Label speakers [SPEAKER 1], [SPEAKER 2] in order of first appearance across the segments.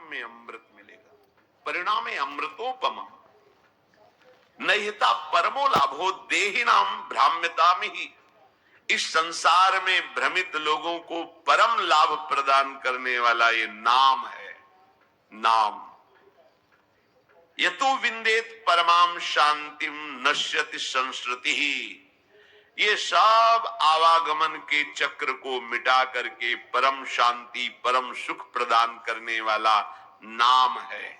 [SPEAKER 1] में अमृत मिलेगा। परिणाम है अमृतोपम। नहिता परमो लाभो देहिनाम भ्राम्यता में ही। इस संसार में भ्रमित लोगों को परम लाभ प्रदान करने वाला ये नाम है। नाम यतो विंदेत परमाम शांतिम नश्यति संस्कृति ही। ये सब आवागमन के चक्र को मिटा करके परम शांति परम सुख प्रदान करने वाला नाम है।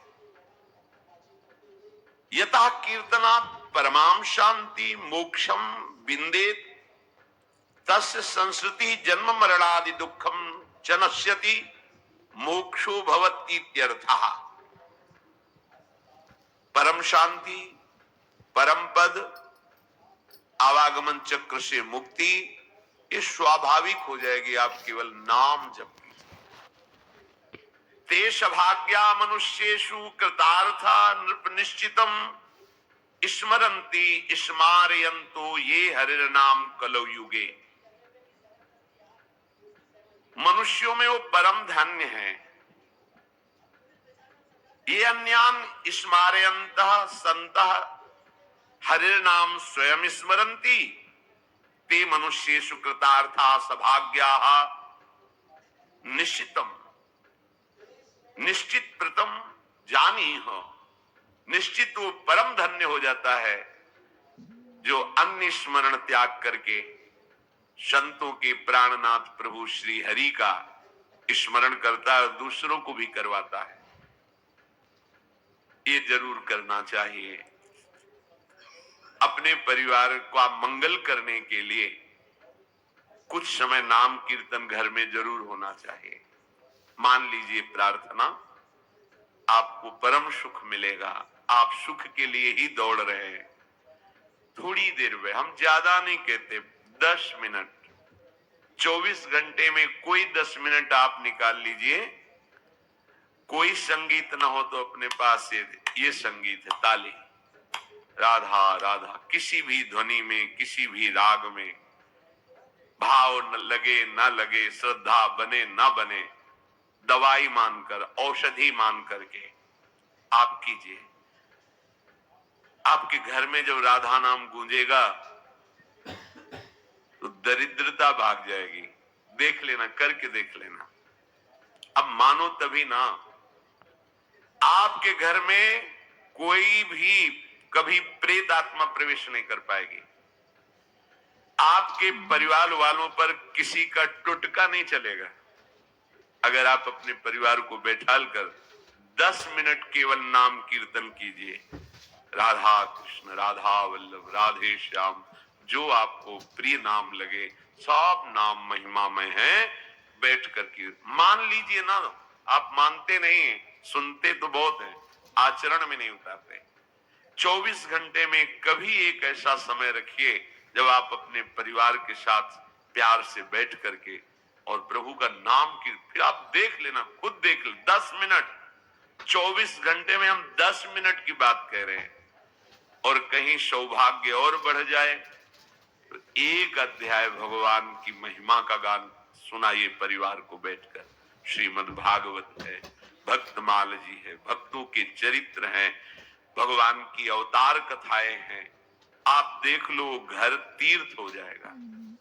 [SPEAKER 1] यथा कीर्तनात् परमाम शांति मोक्षम विंदेत तस्य संस्कृति जन्म मरणादि दुखम च नश्यति मोक्षो भवति इत्यर्थः। परम शांति परम पद आवागमन चक्र से मुक्ति ये स्वाभाविक हो जाएगी। आप केवल नाम जप कीजिए। तेष भाग्या मनुष्येषु कृतार्था नृप निश्चितम स्मरन्ति स्मारयन्तो ये हरिर्नाम कलौ युगे। मनुष्यों में वो परम धन्य है। ये अन्यान स्मारयन्तः सन्तः हरिर्नाम स्वयं स्मरन्ति ते मनुष्येषु कृतार्था सभाग्याः निश्चितम। निश्चित प्रथम जानीह। निश्चित वो परम धन्य हो जाता है जो अन्य स्मरण त्याग करके संतों के प्राणनाथ प्रभु श्री हरि का स्मरण करता है और दूसरों को भी करवाता है। ये जरूर करना चाहिए। अपने परिवार का मंगल करने के लिए कुछ समय नाम कीर्तन घर में जरूर होना चाहिए। मान लीजिए प्रार्थना, आपको परम सुख मिलेगा। आप सुख के लिए ही दौड़ रहे हैं। थोड़ी देर में, हम ज्यादा नहीं कहते, 10 मिनट, 24 घंटे में कोई 10 मिनट आप निकाल लीजिए। कोई संगीत ना हो तो अपने पास ये संगीत है, ताली, राधा राधा, किसी भी ध्वनि में, किसी भी राग में, भाव न लगे ना लगे, श्रद्धा बने ना बने, दवाई मानकर, औषधि मान करके आप कीजिए। आपके घर में जब राधा नाम गूंजेगा तो दरिद्रता भाग जाएगी। देख लेना, करके देख लेना। अब मानो तभी ना। आपके घर में कोई भी कभी प्रेत आत्मा प्रवेश नहीं कर पाएगी। आपके परिवार वालों पर किसी का टुटका नहीं चलेगा। अगर आप अपने परिवार को बैठाल कर 10 मिनट केवल नाम कीर्तन कीजिए। राधा कृष्ण, राधा वल्लभ, राधे श्याम, जो आपको प्रिय नाम लगे, सब नाम महिमामय हैं। बैठ करके मान लीजिए ना। आप मानते नहीं, सुनते तो बहुत हैं, आचरण में नहीं उतारते। 24 घंटे में कभी एक ऐसा समय रखिए जब आप अपने परिवार के साथ प्यार से बैठ करके और प्रभु का नाम की, फिर आप देख लेना, खुद देख ले। 10 मिनट, 24 घंटे में हम 10 मिनट की बात कह रहे हैं। और कहीं सौभाग्य और बढ़ जाए तो एक अध्याय भगवान की महिमा का गान सुनाइए परिवार को बैठकर। श्रीमद् भागवत है, भक्तमाल जी है, भक्तों के चरित्र हैं, भगवान की अवतार कथाएं हैं। आप देख लो, घर तीर्थ हो जाएगा।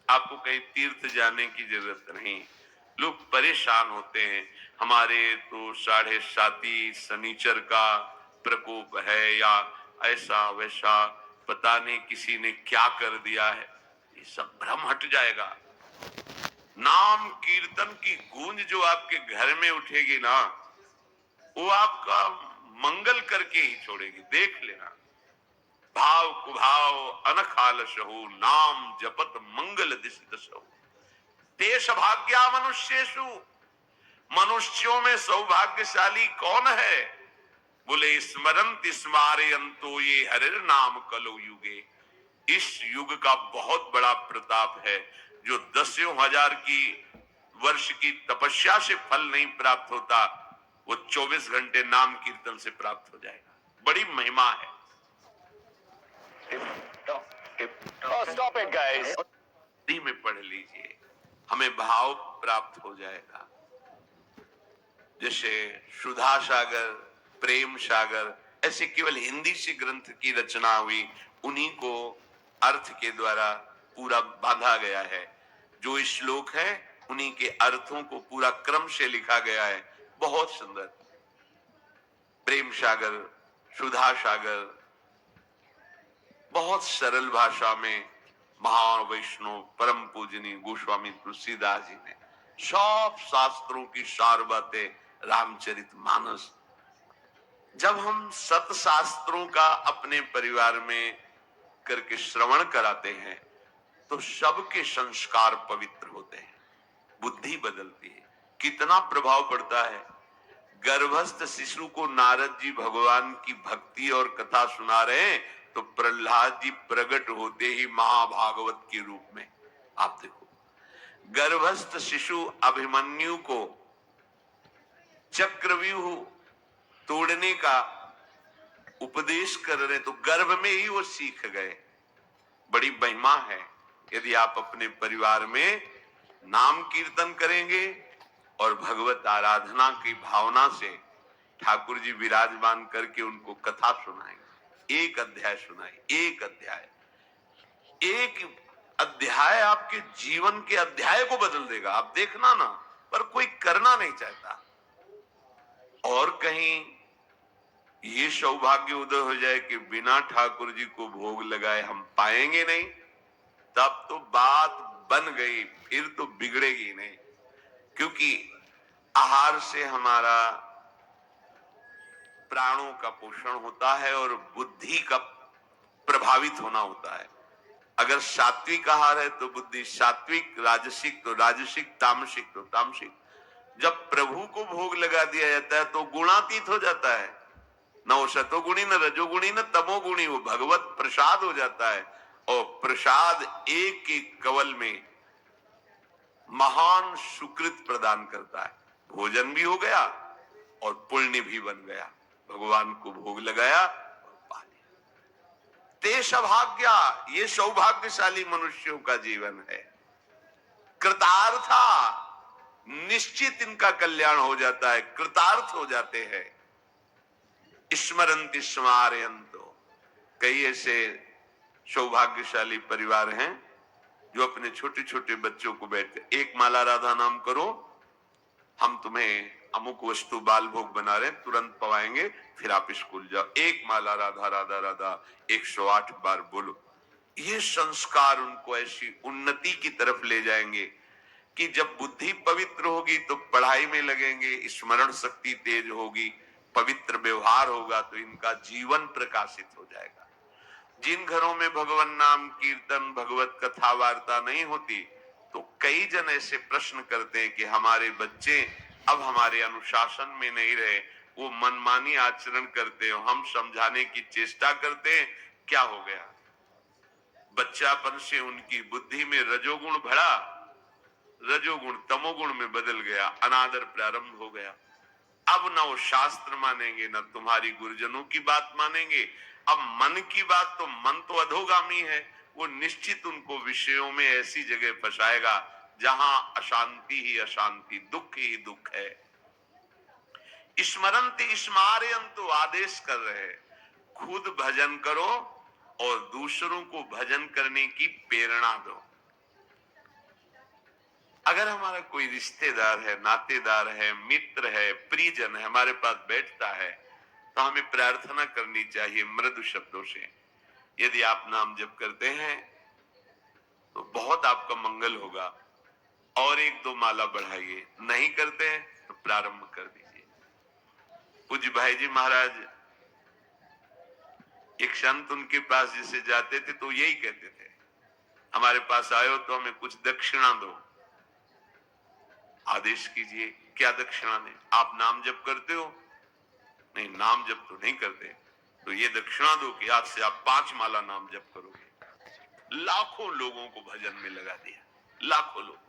[SPEAKER 1] आपको कहीं तीर्थ जाने की जरूरत नहीं। लोग परेशान होते हैं, हमारे तो 7.5 शनिचर का प्रकोप है, या ऐसा वैसा, पता नहीं किसी ने क्या कर दिया है। ये सब भ्रम हट जाएगा। नाम कीर्तन की गूंज जो आपके घर में उठेगी ना, वो आपका मंगल करके ही छोड़ेगी। देख लेना। भाव कुभाव अनखाल सहु, नाम जपत मंगल दिश दसहु। तेष भाग्या मनुष्येषु, मनुष्यों में सौभाग्यशाली कौन है? बोले स्मरंत स्मारयन्तो ये हरिर नाम कलौ युगे। इस युग का बहुत बड़ा प्रताप है जो 10,000 की वर्ष की तपस्या से फल नहीं प्राप्त होता, वो 24 घंटे नाम कीर्तन से प्राप्त हो जाएगा। बड़ी महिमा है।
[SPEAKER 2] Stop it, guys.
[SPEAKER 1] में पढ़ लीजिए, हमें भाव प्राप्त हो जाएगा। जैसे सुधा सागर, प्रेम सागर, ऐसे केवल हिंदी से ग्रंथ की रचना हुई, उन्हीं को अर्थ के द्वारा पूरा बांधा गया है। जो श्लोक है उन्हीं के अर्थों को पूरा क्रम से लिखा गया है। बहुत सुंदर। प्रेम सागर, सुधा सागर, बहुत सरल भाषा में महान वैष्णव परम पूजनीय गोस्वामी तुलसीदास जी ने सब शास्त्रों की सार बातें, रामचरितमानस। जब हम सत शास्त्रों का अपने परिवार में करके श्रवण कराते हैं तो सबके संस्कार पवित्र होते हैं, बुद्धि बदलती है। कितना प्रभाव पड़ता है। गर्भस्थ शिशु को नारद जी भगवान की भक्ति और कथा सुना रहे हैं तो प्रहलाद जी प्रकट होते ही महाभागवत के रूप में। आप देखो, गर्भस्थ शिशु अभिमन्यु को चक्रव्यूह तोड़ने का उपदेश कर रहे तो गर्भ में ही वो सीख गए। बड़ी महिमा है। यदि आप अपने परिवार में नाम कीर्तन करेंगे और भगवत आराधना की भावना से ठाकुर जी विराजमान करके उनको कथा सुनाएंगे, एक अध्याय सुनाए, एक अध्याय, एक अध्याय आपके जीवन के अध्याय को बदल देगा। आप देखना ना, पर कोई करना नहीं चाहता। और कहीं ये सौभाग्य उदय हो जाए कि बिना ठाकुर जी को भोग लगाए हम पाएंगे नहीं, तब तो बात बन गई, फिर तो बिगड़ेगी नहीं। क्योंकि आहार से हमारा प्राणों का पोषण होता है और बुद्धि का प्रभावित होना होता है। अगर सात्विक आहार है तो बुद्धि सात्विक, राजसिक तो राजसिक, तामसिक तो तामसिक। जब प्रभु को भोग लगा दिया जाता है तो गुणातीत हो जाता है। न वो सतोगुणी, न रजोगुणी, न तमोगुणी, वो भगवत प्रसाद हो जाता है। और प्रसाद एक एक कवल में महान सुकृत प्रदान करता है। भोजन भी हो गया और पुण्य भी बन गया। भगवान को भोग लगाया और पा लिया। ते सौभाग्य, ये सौभाग्यशाली मनुष्यों का जीवन है। कृतार्था, निश्चित इनका कल्याण हो जाता है, कृतार्थ हो जाते हैं। स्मरन्ति स्मारयन्तो, कई ऐसे सौभाग्यशाली परिवार हैं जो अपने छोटे छोटे बच्चों को बैठते, एक माला राधा नाम करो, हम तुम्हें अमुक वस्तु बाल भोग बना रहे हैं, तुरंत पवाएंगे, फिर आप स्कूल जाओ। एक माला राधा राधा राधा 108 बार बोलो। ये संस्कार उनको ऐसी उन्नति की तरफ ले जाएंगे कि जब बुद्धि पवित्र होगी तो पढ़ाई में लगेंगे, स्मरण शक्ति तेज होगी, पवित्र व्यवहार होगा तो इनका जीवन प्रकाशित हो जाएगा। जिन घरों में भगवान नाम कीर्तन, भगवत कथा वार्ता नहीं होती तो कई जन ऐसे प्रश्न करते हैं कि हमारे बच्चे अब हमारे अनुशासन में नहीं रहे, वो मनमानी आचरण करते हैं, हम समझाने की चेष्टा करते हैं, क्या हो गया? बच्चापन से उनकी बुद्धि में रजोगुण भरा, रजोगुण तमोगुण में बदल गया, अनादर प्रारंभ हो गया। अब न वो शास्त्र मानेंगे, न तुम्हारी गुरुजनों की बात मानेंगे। अब मन की बात तो, मन तो अधोगामी है, वो निश्चित उनको विषयों में ऐसी जगह फंसाएगा जहां अशांति ही अशांति, दुख ही दुख है। स्मरन्ति स्मारयन्तु, आदेश कर रहे, खुद भजन करो और दूसरों को भजन करने की प्रेरणा दो। अगर हमारा कोई रिश्तेदार है, नातेदार है, मित्र है, परिजन है, हमारे पास बैठता है तो हमें प्रार्थना करनी चाहिए मृदु शब्दों से। यदि आप नाम जप करते हैं तो बहुत आपका मंगल होगा, और एक दो माला बढ़ाइए। नहीं करते हैं तो प्रारंभ कर दीजिए। पूज्य भाई जी महाराज, एक संत उनके पास जिसे जाते थे तो यही कहते थे, हमारे पास आए हो तो हमें कुछ दक्षिणा दो। आदेश कीजिए, क्या दक्षिणा दें? आप नाम जप करते हो? नहीं, नाम जप तो नहीं करते, तो ये दक्षिणा दो कि आज से आप 5 माला नाम जप करोगे। लाखों लोगों को भजन में लगा दिया, लाखों लोगों।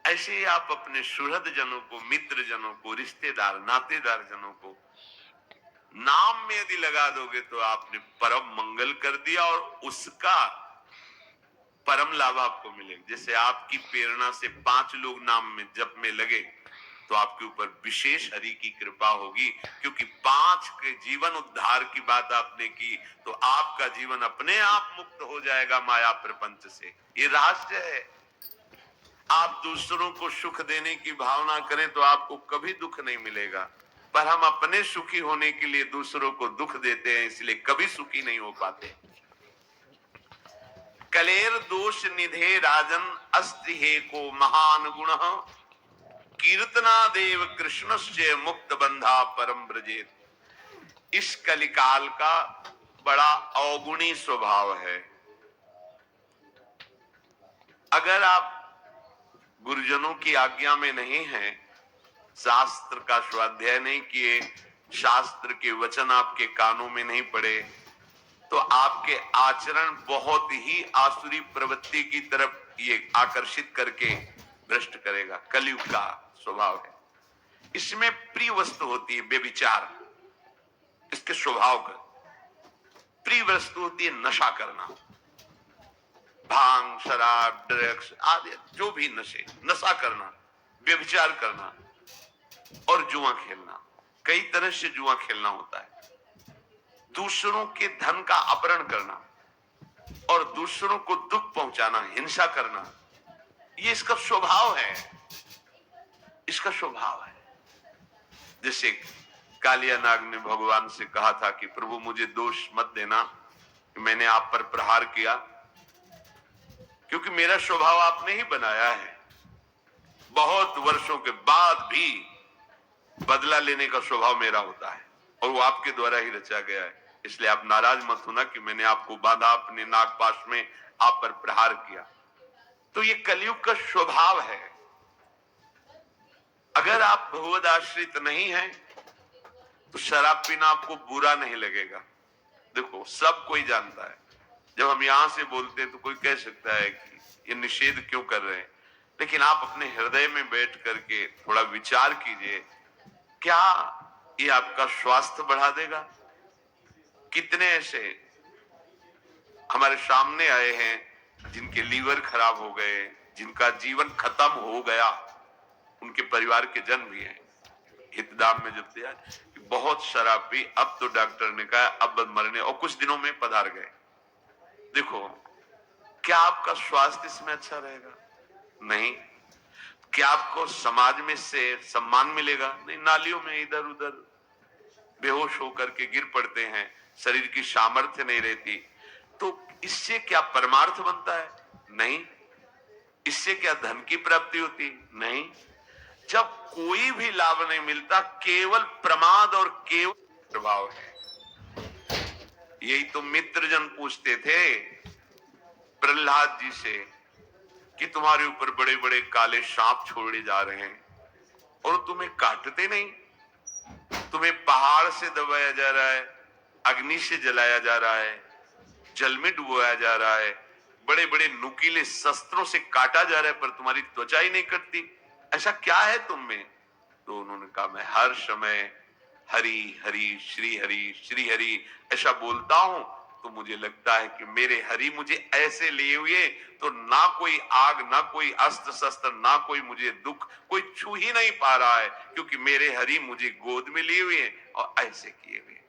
[SPEAKER 1] ऐसे ही आप अपने सुहृद जनों को, मित्र जनों को, रिश्तेदार नातेदार जनों को नाम में यदि लगा दोगे तो आपने परम मंगल कर दिया और उसका परम लाभ आपको मिलेगा। जैसे आपकी प्रेरणा से 5 लोग नाम में जप में लगे तो आपके ऊपर विशेष हरि की कृपा होगी, क्योंकि 5 के जीवन उद्धार की बात आपने की, तो आपका जीवन अपने आप मुक्त हो जाएगा माया प्रपंच से। ये रहस्य है। आप दूसरों को सुख देने की भावना करें तो आपको कभी दुख नहीं मिलेगा, पर हम अपने सुखी होने के लिए दूसरों को दुख देते हैं, इसलिए कभी सुखी नहीं हो पाते। कलेर दोष निधे राजन अस्ति हे को महान गुण कीर्तना देव कृष्णस्य मुक्त बंधा परम ब्रजेत। इस कलिकाल का बड़ा अवगुणी स्वभाव है। अगर आप गुरुजनों की आज्ञा में नहीं हैं, शास्त्र का स्वाध्याय नहीं किए, शास्त्र के वचन आपके कानों में नहीं पड़े, तो आपके आचरण बहुत ही आसुरी प्रवृत्ति की तरफ ये आकर्षित करके भ्रष्ट करेगा। कलयुग का स्वभाव है। इसमें प्रिय वस्तु होती है व्यभिचार, इसके स्वभाव का। प्रिय वस्तु होती है नशा करना, भांग, शराब, ड्रग्स आदि जो भी नशे, नशा करना, व्यभिचार करना और जुआ खेलना। कई तरह से जुआ खेलना होता है। दूसरों के धन का अपहरण करना और दूसरों को दुख पहुंचाना, हिंसा करना, ये इसका स्वभाव है। इसका स्वभाव है। जैसे कालिया नाग ने भगवान से कहा था कि प्रभु मुझे दोष मत देना कि मैंने आप पर प्रहार किया, क्योंकि मेरा स्वभाव आपने ही बनाया है। बहुत वर्षों के बाद भी बदला लेने का स्वभाव मेरा होता है और वो आपके द्वारा ही रचा गया है। इसलिए आप नाराज मत होना कि मैंने आपको बांधा अपने नागपाश में, आप पर प्रहार किया। तो ये कलयुग का स्वभाव है। अगर आप भगवद आश्रित नहीं हैं तो शराब पीना आपको बुरा नहीं लगेगा। देखो, सब कोई जानता है। जब हम यहां से बोलते हैं तो कोई कह सकता है कि ये निषेध क्यों कर रहे हैं, लेकिन आप अपने हृदय में बैठ करके थोड़ा विचार कीजिए, क्या ये आपका स्वास्थ्य बढ़ा देगा? कितने ऐसे हमारे सामने आए हैं जिनके लीवर खराब हो गए, जिनका जीवन खत्म हो गया, उनके परिवार के जन भी हैं। हितदाम में जब दिया कि बहुत शराब पी, अब तो डॉक्टर ने कहा अब मरने, और कुछ दिनों में पधार गए। देखो, क्या आपका स्वास्थ्य इसमें अच्छा रहेगा? नहीं। क्या आपको समाज में से सम्मान मिलेगा? नहीं। नालियों में इधर उधर बेहोश होकर के गिर पड़ते हैं, शरीर की सामर्थ्य नहीं रहती। तो इससे क्या परमार्थ बनता है? नहीं। इससे क्या धन की प्राप्ति होती? नहीं। जब कोई भी लाभ नहीं मिलता, केवल प्रमाद और केवल प्रभाव है। यही तो मित्रजन पूछते थे प्रहलाद जी से कि तुम्हारे ऊपर बड़े बड़े काले सांप छोड़े जा रहे हैं और तुम्हें काटते नहीं। तुम्हें पहाड़ से दबाया जा रहा है, अग्नि से जलाया जा रहा है, जल में डुबोया जा रहा है, बड़े बड़े नुकीले शस्त्रों से काटा जा रहा है, पर तुम्हारी त्वचा ही नहीं कटती। ऐसा क्या है तुम में? तो उन्होंने कहा, मैं हर समय हरि हरि श्री हरि ऐसा बोलता हूं, तो मुझे लगता है कि मेरे हरि मुझे ऐसे लिए हुए तो ना कोई आग, ना कोई अस्त्र शस्त्र, ना कोई मुझे दुख, कोई छू ही नहीं पा रहा है, क्योंकि मेरे हरि मुझे गोद में लिए हुए और ऐसे किए हुए।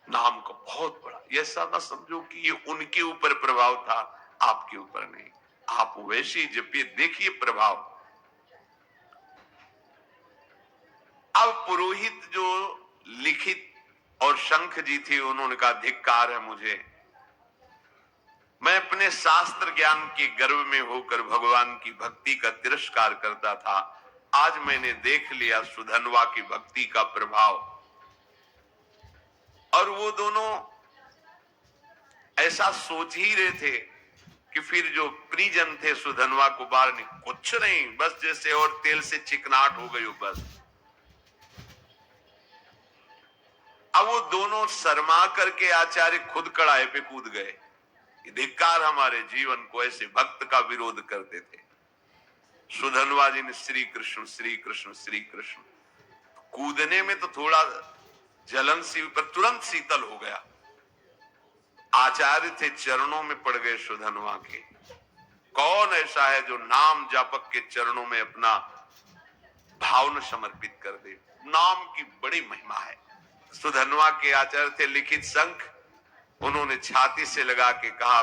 [SPEAKER 1] नाम का बहुत बड़ा, ऐसा ना समझो कि ये उनके ऊपर प्रभाव था, आपके ऊपर नहीं। आप वैसे ही जपिए, देखिए प्रभाव। अब पुरोहित जो लिखित और शंख जी थी, उन्होंने कहा धिक्कार है मुझे, मैं अपने शास्त्र ज्ञान के गर्व में होकर भगवान की भक्ति का तिरस्कार करता था। आज मैंने देख लिया सुधनवा की भक्ति का प्रभाव। और वो दोनों ऐसा सोच ही रहे थे कि फिर जो परिजन थे सुधनवा को बाहर कुछ नहीं, बस जैसे और तेल से चिकनाहट हो गई हो बस। अब वो दोनों शर्मा करके आचार्य खुद कड़ाहे पे कूद गए। धिक्कार, हमारे जीवन को ऐसे भक्त का विरोध करते थे। सुधनवा जी ने श्री कृष्ण श्री कृष्ण श्री कृष्ण, कूदने में तो थोड़ा जलन सी, पर तुरंत शीतल हो गया। आचार्य थे, चरणों में पड़ गए सुधनवा के। कौन ऐसा है जो नाम जापक के चरणों में अपना भाव समर्पित कर दे। नाम की बड़ी महिमा है। सुधनवा के आचार्य थे लिखित शंख, उन्होंने छाती से लगा के कहा,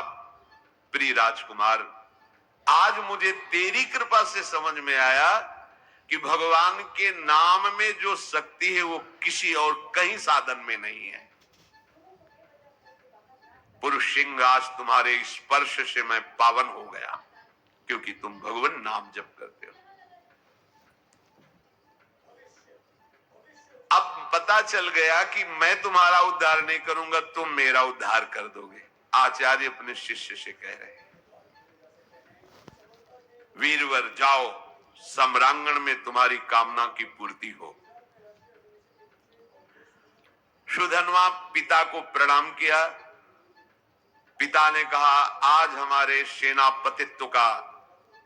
[SPEAKER 1] प्रिय राजकुमार, आज मुझे तेरी कृपा से समझ में आया कि भगवान के नाम में जो शक्ति है वो किसी और कहीं साधन में नहीं है। पुरुष सिंह, आज तुम्हारे स्पर्श से मैं पावन हो गया, क्योंकि तुम भगवान नाम जप करते हो। अब पता चल गया कि मैं तुम्हारा उद्धार नहीं करूंगा, तुम मेरा उद्धार कर दोगे। आचार्य अपने शिष्य से कह रहे हैं, वीरवर जाओ, सम्रांगण में तुम्हारी कामना की पूर्ति हो। सुधनवा पिता को प्रणाम किया। पिता ने कहा, आज हमारे सेनापतित्व का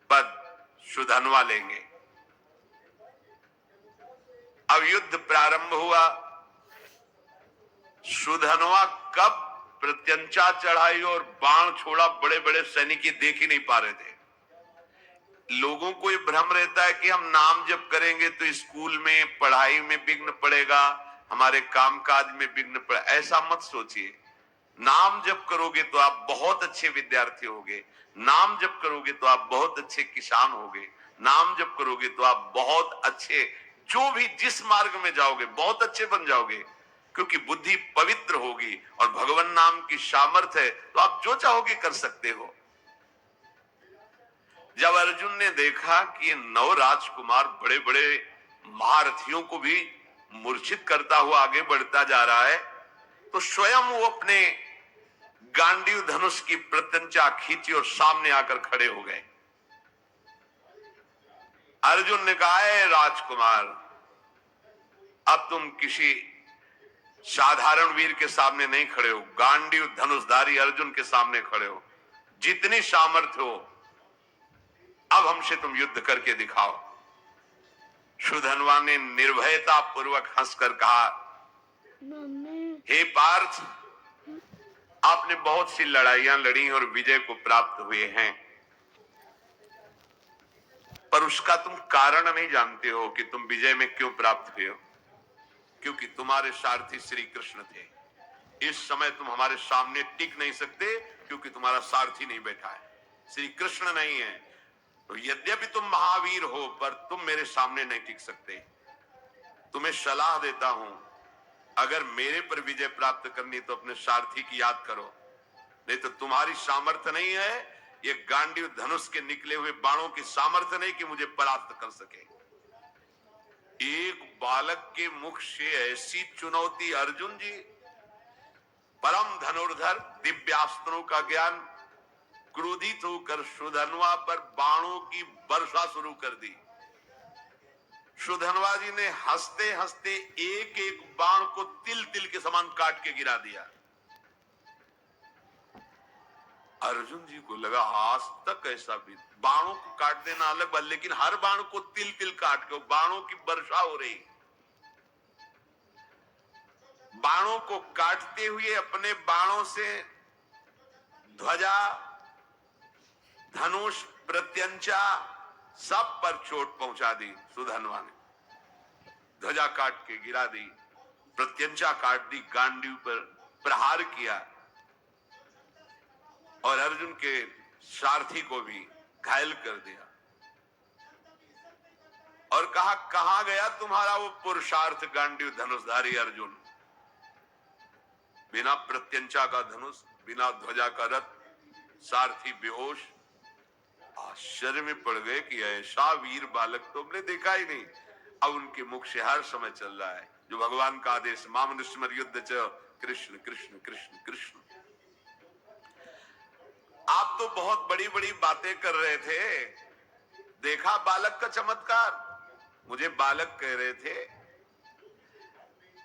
[SPEAKER 1] पद सुधनवा लेंगे। अब युद्ध प्रारंभ हुआ। सुधनवा कब प्रत्यंचा चढ़ाई और बाण छोड़ा, बड़े बड़े सैनिक देख ही नहीं पा रहे थे। लोगों को ये भ्रम रहता है कि हम नाम जप करेंगे तो स्कूल में पढ़ाई में विघ्न पड़ेगा, हमारे कामकाज में विघ्न पड़े। ऐसा मत सोचिए। नाम जप करोगे तो आप बहुत अच्छे विद्यार्थी होगे, नाम जप करोगे तो आप बहुत अच्छे किसान होगे, नाम जप करोगे तो आप बहुत अच्छे, जो भी जिस मार्ग में जाओगे बहुत अच्छे बन जाओगे, क्योंकि बुद्धि पवित्र होगी और भगवान नाम की सामर्थ्य है, तो आप जो चाहोगे कर सकते हो। जब अर्जुन ने देखा कि ये 9 राजकुमार बड़े बड़े महारथियों को भी मूर्छित करता हुआ आगे बढ़ता जा रहा है, तो स्वयं वो अपने गांडीव धनुष की प्रत्यंचा खींची और सामने आकर खड़े हो गए। अर्जुन ने कहा, है राजकुमार, अब तुम किसी साधारण वीर के सामने नहीं खड़े हो, गांडीव धनुषधारी अर्जुन के सामने खड़े हो। जितनी सामर्थ्य हो अब हमसे तुम युद्ध करके दिखाओ। सुधनवा ने निर्भयता पूर्वक हंसकर कहा, हे पार्थ, आपने बहुत सी लड़ाइयां लड़ी और विजय को प्राप्त हुए हैं, पर उसका तुम कारण नहीं जानते हो कि तुम विजय में क्यों प्राप्त हुए हो। क्योंकि तुम्हारे सारथी श्री कृष्ण थे। इस समय तुम हमारे सामने टिक नहीं सकते, क्योंकि तुम्हारा सारथी नहीं बैठा है, श्री कृष्ण नहीं है। तो यद्यपि तुम महावीर हो, पर तुम मेरे सामने नहीं टिक सकते। तुम्हें सलाह देता हूं, अगर मेरे पर विजय प्राप्त करनी तो अपने सारथी की याद करो, नहीं तो तुम्हारी सामर्थ्य नहीं है, ये गांडीव धनुष के निकले हुए बाणों की सामर्थ्य नहीं कि मुझे परास्त कर सके। एक बालक के मुख से ऐसी चुनौती। अर्जुन जी, परम धनुर्धर, दिव्यास्त्रों का ज्ञान, क्रोधित होकर सुधनवा पर बाणों की वर्षा शुरू कर दी। सुधनवा जी ने हंसते हंसते एक एक बाण को तिल तिल के समान काट के गिरा दिया। अर्जुन जी को लगा, आज तक ऐसा भी, बाणों को काट देना अलग बात, लेकिन हर बाण को तिल तिल काट के बाणों की वर्षा हो रही। बाणों को काटते हुए अपने बाणों से ध्वजा, धनुष, प्रत्यंचा सब पर चोट पहुंचा दी। सुधनवा ने ध्वजा काट के गिरा दी, प्रत्यंचा काट दी, गांडीव पर प्रहार किया और अर्जुन के सारथी को भी घायल कर दिया और कहा, कहां गया तुम्हारा वो पुरुषार्थ गांडीव धनुषधारी अर्जुन। बिना प्रत्यंचा का धनुष, बिना ध्वजा का रथ, सारथी बेहोश। आश्चर्य में पड़ गए कि ऐसा वीर बालक तो हमने देखा ही नहीं। अब उनके मुख से हर समय चल रहा है जो भगवान का आदेश, मामनुस्मर युद्ध च कृष्ण कृष्ण कृष्ण कृष्ण। आप तो बहुत बड़ी बड़ी बातें कर रहे थे, देखा बालक का चमत्कार। मुझे बालक कह रहे थे,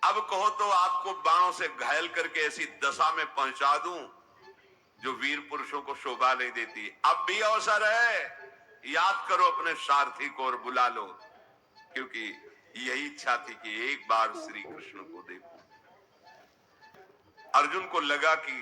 [SPEAKER 1] अब कहो तो आपको बाणों से घायल करके ऐसी दशा में पहुंचा दूं जो वीर पुरुषों को शोभा नहीं देती। अब भी अवसर है, याद करो अपने सारथी को और बुला लो, क्योंकि यही इच्छा थी कि एक बार श्री कृष्ण को देखूं। अर्जुन को लगा कि